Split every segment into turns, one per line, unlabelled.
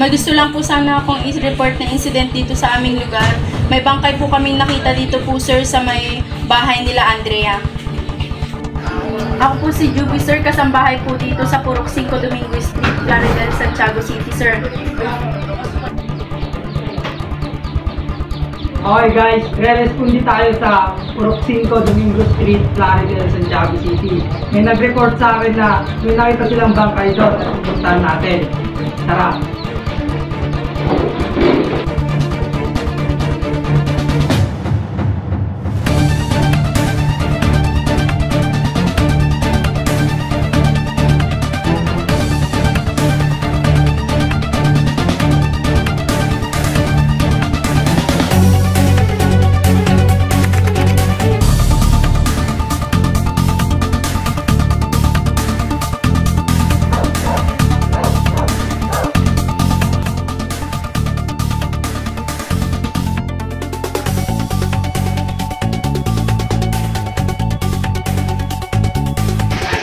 May gusto lang po sana akong i-report na incident dito sa aming lugar. May bangkay po kaming nakita dito po sir sa may bahay nila Andrea. Ako po si Juby sir, kasambahay po dito sa Purok 5 Domingo Street, Plaridel, Santiago City sir.
Okay guys, re-respondi tayo sa Purok 5 Domingo Street, Plaridel, Santiago City. May nag-report sa akin na may nakita silang bangkay doon at pupuntahan natin. Tara!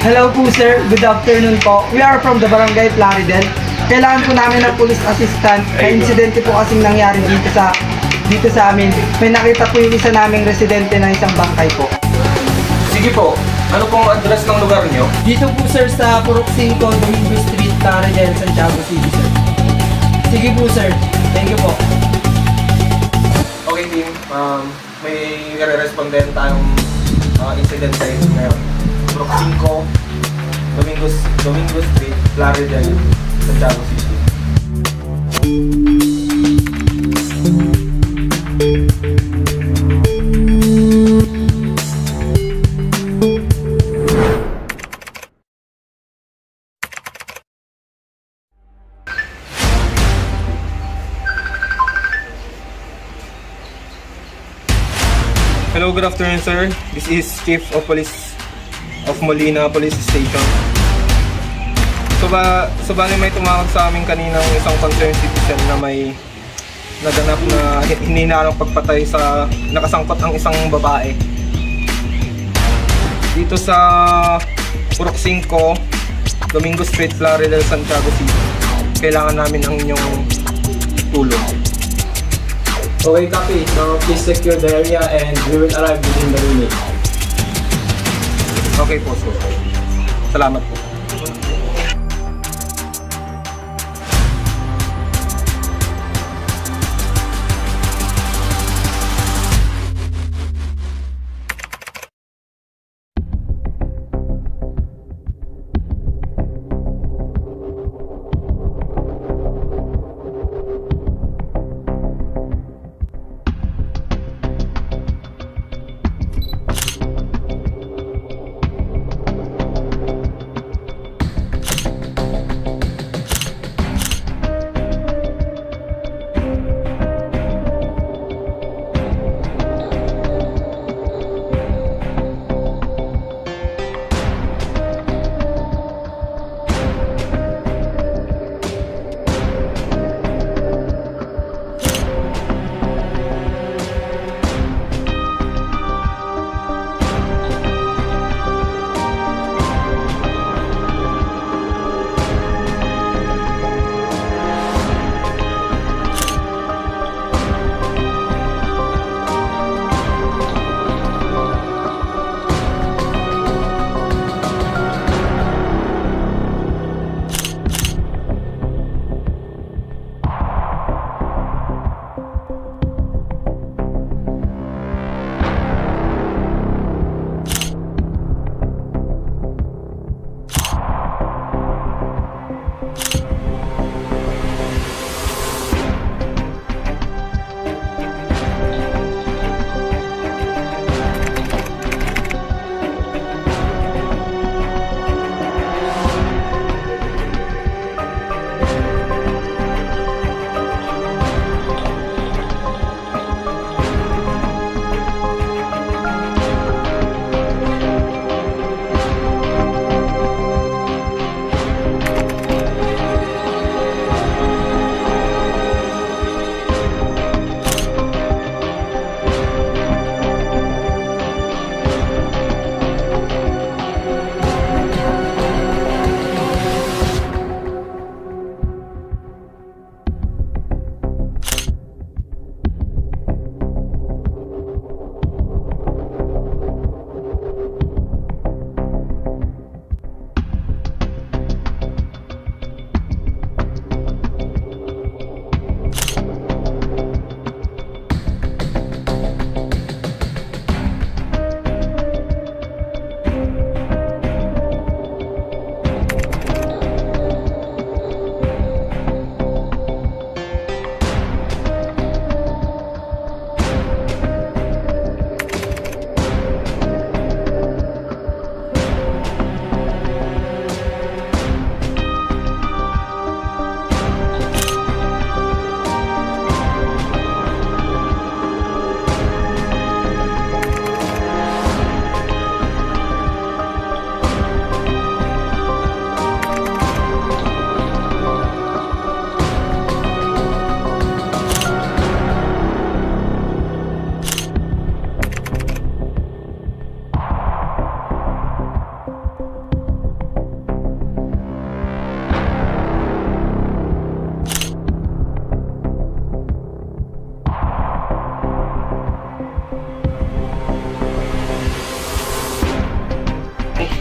Hello po sir, good afternoon po. We are from the Barangay Plaridel. Kailangan po namin ng police assistant. May insidente po kasing nangyari dito sa amin. May nakita po yung isa naming residente ng isang bangkay po.
Sige po, ano pong address ng lugar nyo?
Dito po sir sa Purok 5 Domingo Street, Plaridel, Santiago City sir. Sige po sir, thank you po.
Okay team, may re-responden tayong incident sa inyo ngayon. Purok 5 Domingo Street, Plaridel, Santiago City. Hello, good afternoon sir. This is Chief of Police of Molina Police Station. So bali may tumawag sa amin kaninang isang concerned citizen na may naganap na hininarang pagpatay sa nakasangkot ang isang babae dito sa Purok 5 Domingo Street, Plaridel, Santiago City. Kailangan namin ang inyong tulong.
Okay, copy. So please secure the area and we will arrive within the minute.
Okay po sir. Salamat po.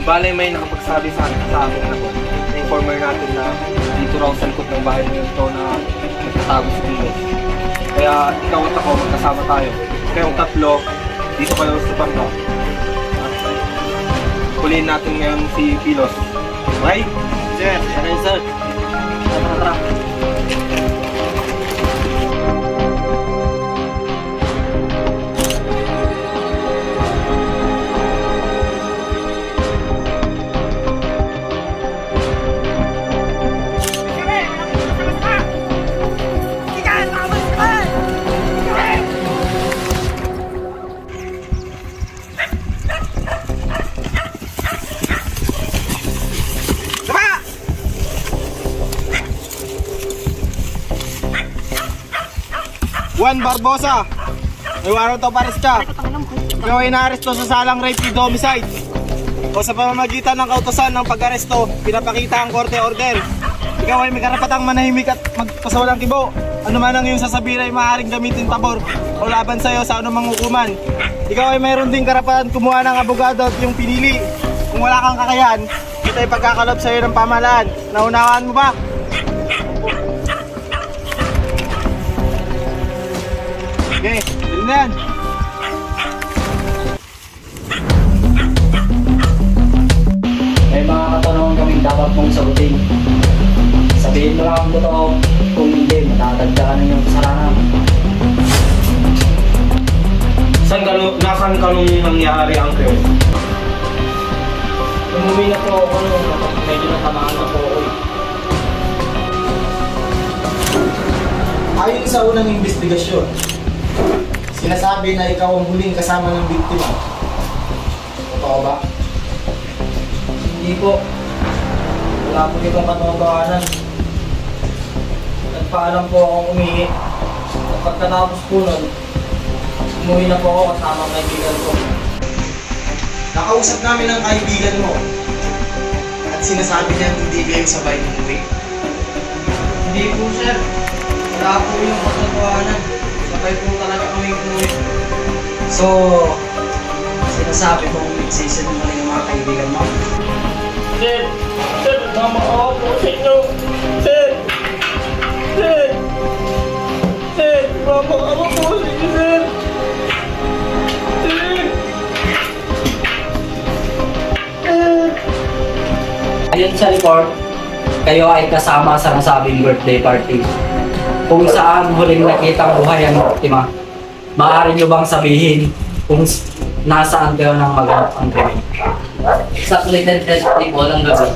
Bale, may nakapagsabi sa akin na po. Na-informer natin na dito raw sa likod ng bahay nito na nagtatago si Pilos. Kaya ikaw at ako, magkasama tayo. Kayong tatlo, dito kayo sa banda. Kuliin natin ngayon si Pilos. Okay?
Sir, okay sir.
Tara. Juan Barbosa, may warrant of arrest ka. Ikaw ay naaresto sa salang rape with homicide. O sa pamamagitan ng kautosan ng pag-aresto, pinapakita ang korte order. Ikaw ay may karapatang manahimik at magpasawalang kibo. Ano man ang iyong sasabihin ay maaaring gamitin pabor o laban sa iyo sa anumang hukuman. Ikaw ay mayroon ding karapatan kumuha ng abogado at iyong pinili. Kung wala kang kakayahan, ito ay pagkakalob sa iyo ng pamahalaan. Naunawaan mo ba? Okay, dali na yan.
May mga katanungan kaming dapat mong sagutin. Sabihin mo lang ang totoo, kung hindi, matatagdagan ng iyong kasalanan.
Nasaan ka nung nangyari ang krimen?
Umuwi na po ako nung medyo natamaan na po ako.
Ayon sa unang investigasyon, sinasabi na ikaw ang huling kasama ng biktima. Totoo ba?
Hindi po. Wala po itong katotohanan. Nagpaalam po akong umihi. At pagkatapos po nun, umuwi na po ako kasama ang kaibigan ko.
Nakausap namin ang kaibigan mo at sinasabi niya hindi kayo sabay umuwi.
Hindi po sir. Wala po yung katotohanan. Sabay po talaga kami umuwi.
So, sinasabi kong nagsisinungaling ang mga kaibigan mo?
Sir! Sir! Nagmamakawa po sa inyo! Sir! Sir! Sir! Nagmamakawa po sa inyo, sir! Sir! Sir! Ayon sa report, kayo ay kasama sa nasabing birthday party. Kung saan huling nakitang buhay ang biktima, maaari nyo bang sabihin kung nasaan kayo nang maganap ang krimen?
Sa Clayton Festival ng gabi,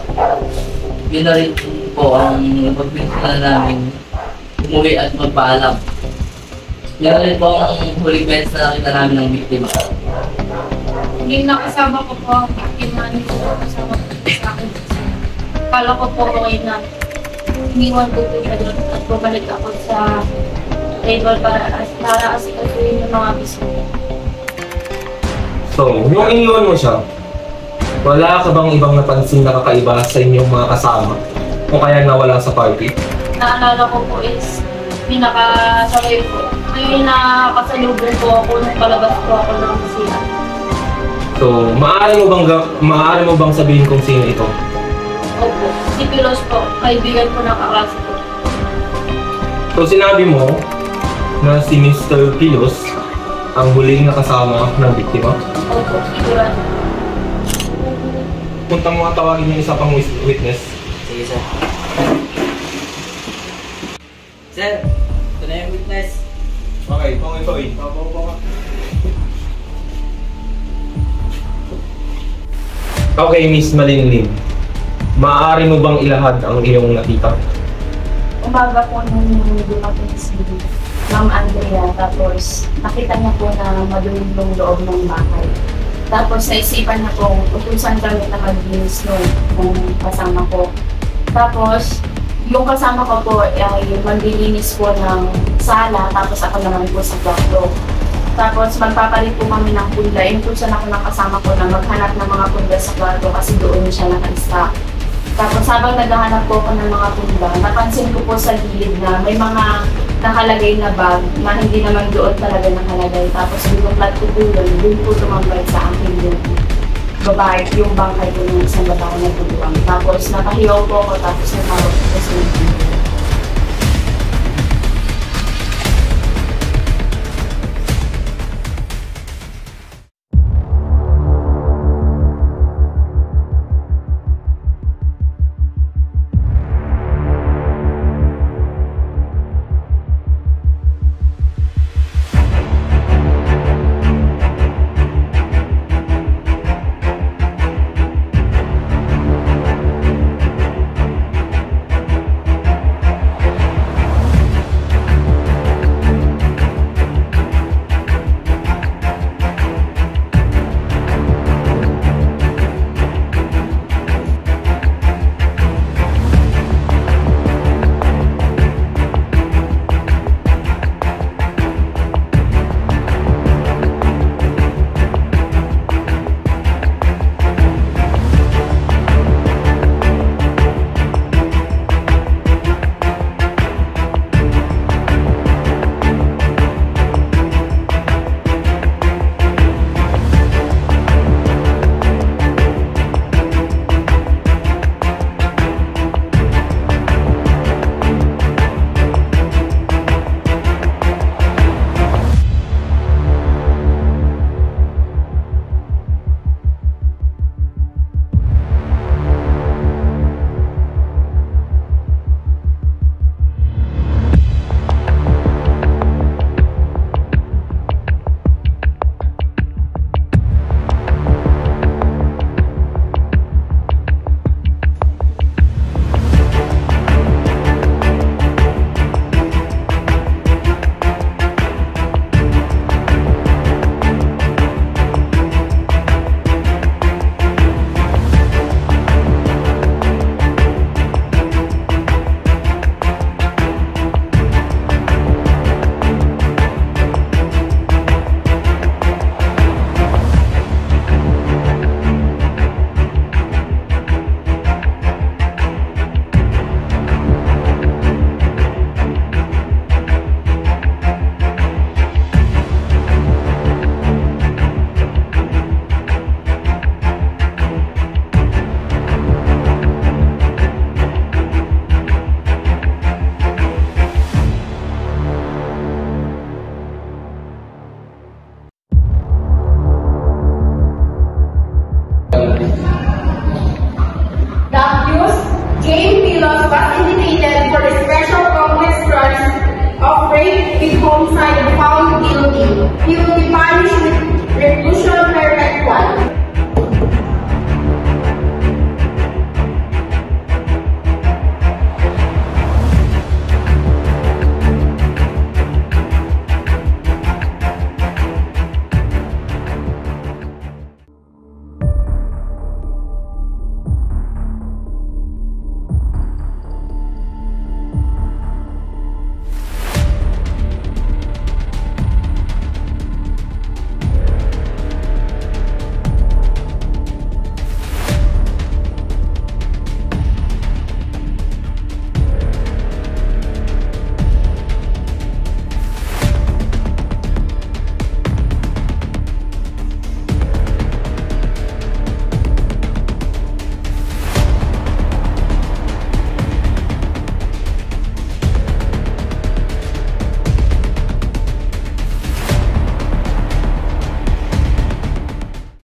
yun na rin po ang pagpintunan namin umuwi at magpaalam. Yun na rin po ang huling beses na nakita namin ng biktima.
Hindi nakasama ko po ang biktima, hindi ko kasama po sa akin. Kala ko po okay na. Iniwan ko po siya doon at bumalik ako sa table para asikasuhin yung mga bisyo.
So, yung iniwan mo siya, wala ka bang ibang napansin na kakaiba sa inyong mga kasama? O kaya nawala sa party?
Naalala ko po is pinakasabay ko. Ngayon nakasalubong po ako nung palabas po ako ng musika.
So, maaari mo bang sabihin kung sino ito?
Opo, si Pilos po, kaibigan ko ng kaklase ko.
So, sinabi mo na si Mr. Pilos ang huling nakasama ng biktima?
Opo, sigurado.
Punta mo at tawagin yung isa pang witness.
Sige sir. Sir, ito na yung witness.
Okay, ito. Okay, Miss Malinlin. Maaari mo bang ilahad ang iyong nakita?
Umaga po nung dumating si Ma'am Andrea, tapos nakita niya po na maduling yung loob ng bahay. Tapos naisipan niya po, utusan kami na maglinis nung kasama ko. Tapos, yung kasama ko po ay maglilinis po ng sala, tapos ako naman po sa kwarto. Tapos magpapalit po kami ng punda. Inutusan ako ng kasama ko na maghanap ng mga punda sa kwarto kasi doon siya naka-stock. Tapos habang naghahanap po ako ng mga punda, napansin ko po sa gilid na may mga nakalagay na bag na hindi naman doon talaga nakalagay. Tapos binuklat ko po doon po tumambay sa akin doon. babae, yung bangkay po ng isang babae na tuluwang. Tapos napahiyaw po ako, tapos natawag po sa mga.
Homicide and found guilty.